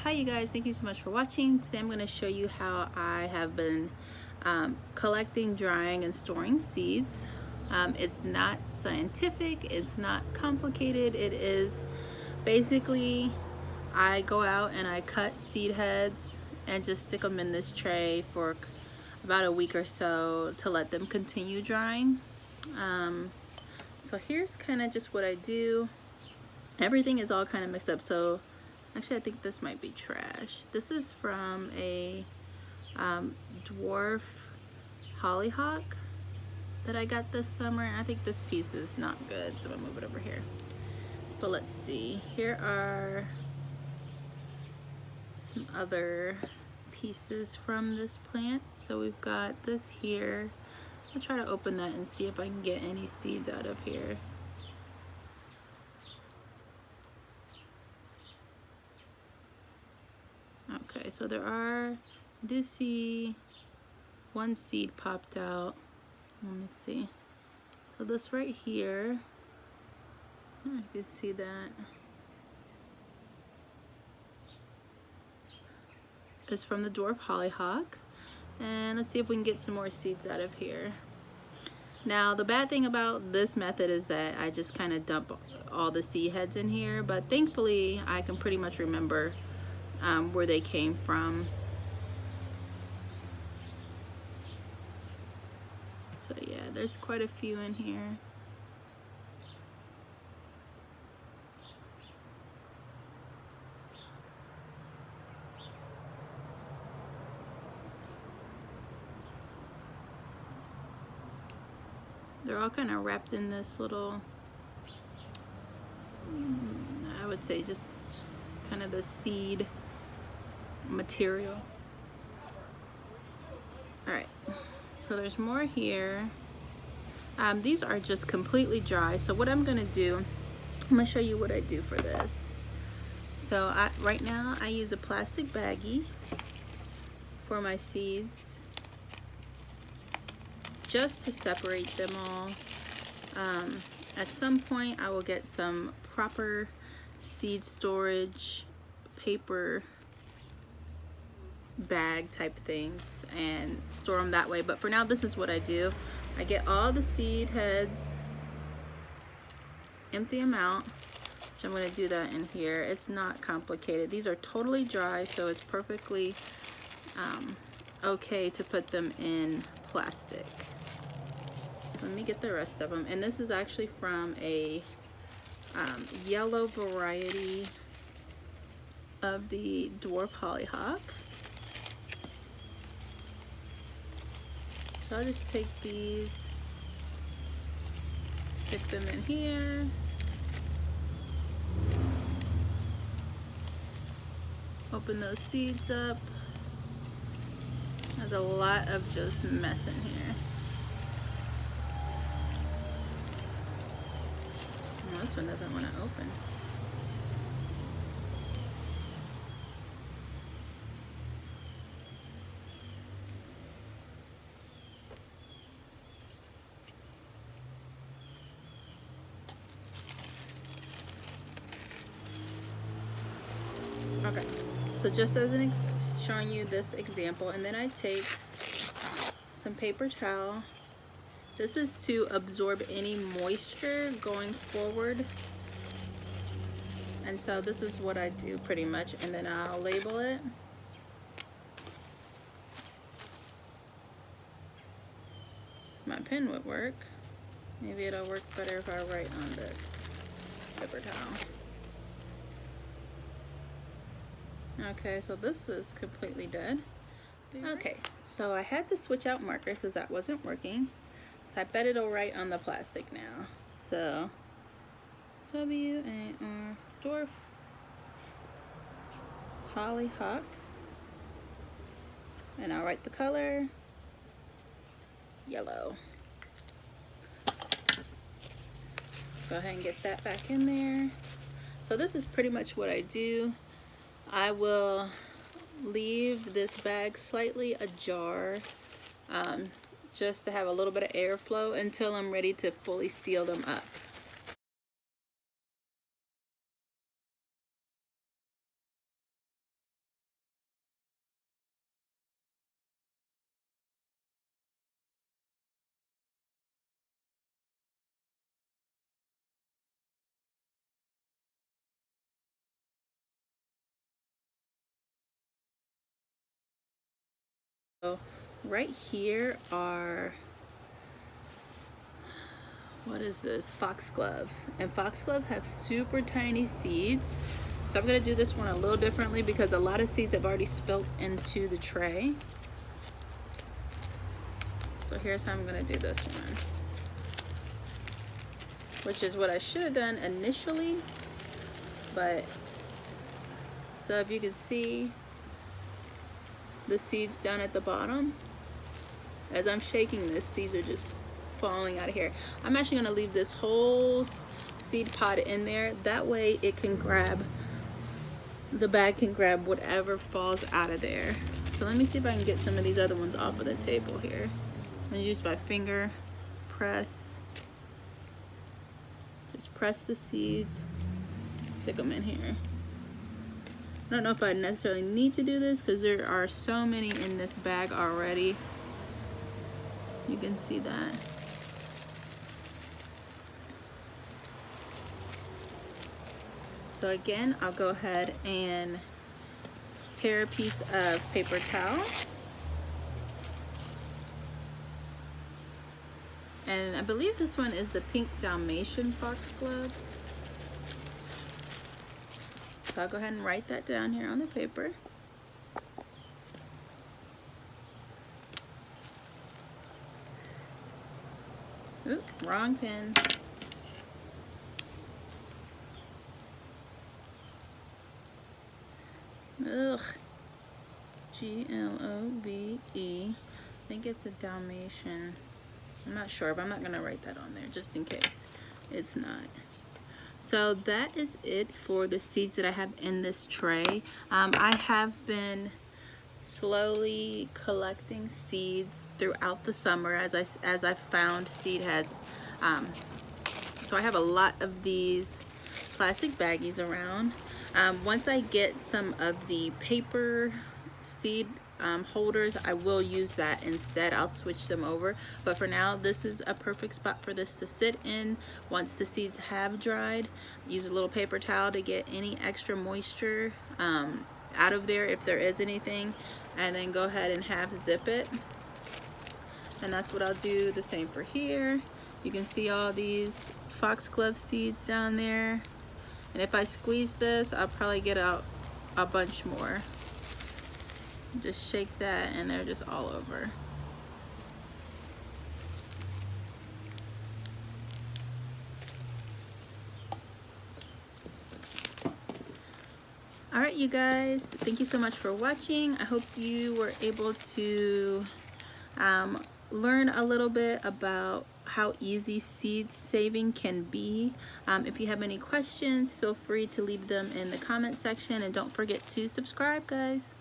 Hi you guys, thank you so much for watching. Today I'm going to show you how I have been collecting, drying, and storing seeds. It's not scientific, it's not complicated. It is basically I go out and I cut seed heads and just stick them in this tray for about a week or so to let them continue drying. So here's kind of just what I do. Everything is all kind of mixed up, so actually I think this might be trash. This is from a dwarf hollyhock that I got this summer, and I think this piece is not good, so I'm gonna move it over here. But let's see, here are some other pieces from this plant. So we've got this here. I'll try to open that and see if I can get any seeds out of here. Okay, so I do see one seed popped out. Let me see. So this right here, you can see that. It's from the dwarf hollyhock. And let's see if we can get some more seeds out of here. Now, the bad thing about this method is that I just kind of dump all the seed heads in here, but thankfully I can pretty much remember where they came from. So yeah, there's quite a few in here. They're all kind of wrapped in this little, I would say just kind of the seed material. Alright, so there's more here. These are just completely dry, so what I'm going to do, I'm going to show you what I do for this. So right now I use a plastic baggie for my seeds, just to separate them all. At some point I will get some proper seed storage paper bag type things and store them that way, but for now this is what I do. I get all the seed heads, empty them out, which I'm going to do that in here. It's not complicated. These are totally dry, so it's perfectly okay to put them in plastic. Let me get the rest of them. And this is actually from a yellow variety of the dwarf hollyhock. So I'll just take these, stick them in here. Open those seeds up. There's a lot of just mess in here. Oh, this one doesn't want to open. Okay, so just as showing you this example, and then I take some paper towel. This is to absorb any moisture going forward. And so this is what I do pretty much, and then I'll label it. My pen would work. Maybe it'll work better if I write on this paper towel. Okay, so this is completely dead. Okay, so I had to switch out markers because that wasn't working. So I bet it'll write on the plastic now. So W-A-R, dwarf hollyhock. And I'll write the color yellow. Go ahead and get that back in there. So this is pretty much what I do. I will leave this bag slightly ajar, just to have a little bit of airflow until I'm ready to fully seal them up. right here are, what is this? Foxglove. And foxglove have super tiny seeds. So I'm gonna do this one a little differently because a lot of seeds have already spilled into the tray. So here's how I'm gonna do this one, which is what I should have done initially, but so if you can see the seeds down at the bottom, as I'm shaking this, seeds are just falling out of here. I'm actually gonna leave this whole seed pod in there. That way it can grab, the bag can grab whatever falls out of there. So let me see if I can get some of these other ones off of the table here. I'm gonna use my finger, press, just press the seeds, stick them in here. I don't know if I necessarily need to do this because there are so many in this bag already. You can see that. So again, I'll go ahead and tear a piece of paper towel. And I believe this one is the pink Dalmatian foxglove. So I'll go ahead and write that down here on the paper. Oop, wrong pen. Ugh. G-L-O-V-E. I think it's a Dalmatian. I'm not sure, but I'm not gonna write that on there just in case it's not. So that is it for the seeds that I have in this tray. I have been slowly collecting seeds throughout the summer as I found seed heads. So I have a lot of these plastic baggies around. Once I get some of the paper seed holders, I will use that instead. I'll switch them over, but for now this is a perfect spot for this to sit in. Once the seeds have dried, use a little paper towel to get any extra moisture out of there if there is anything, and then go ahead and half zip it. And that's what I'll do the same for here. You can see all these foxglove seeds down there, and if I squeeze this, I'll probably get out a bunch more. Just shake that and they're just all over. All right, you guys, thank you so much for watching. I hope you were able to learn a little bit about how easy seed saving can be. If you have any questions, feel free to leave them in the comment section, and don't forget to subscribe, guys.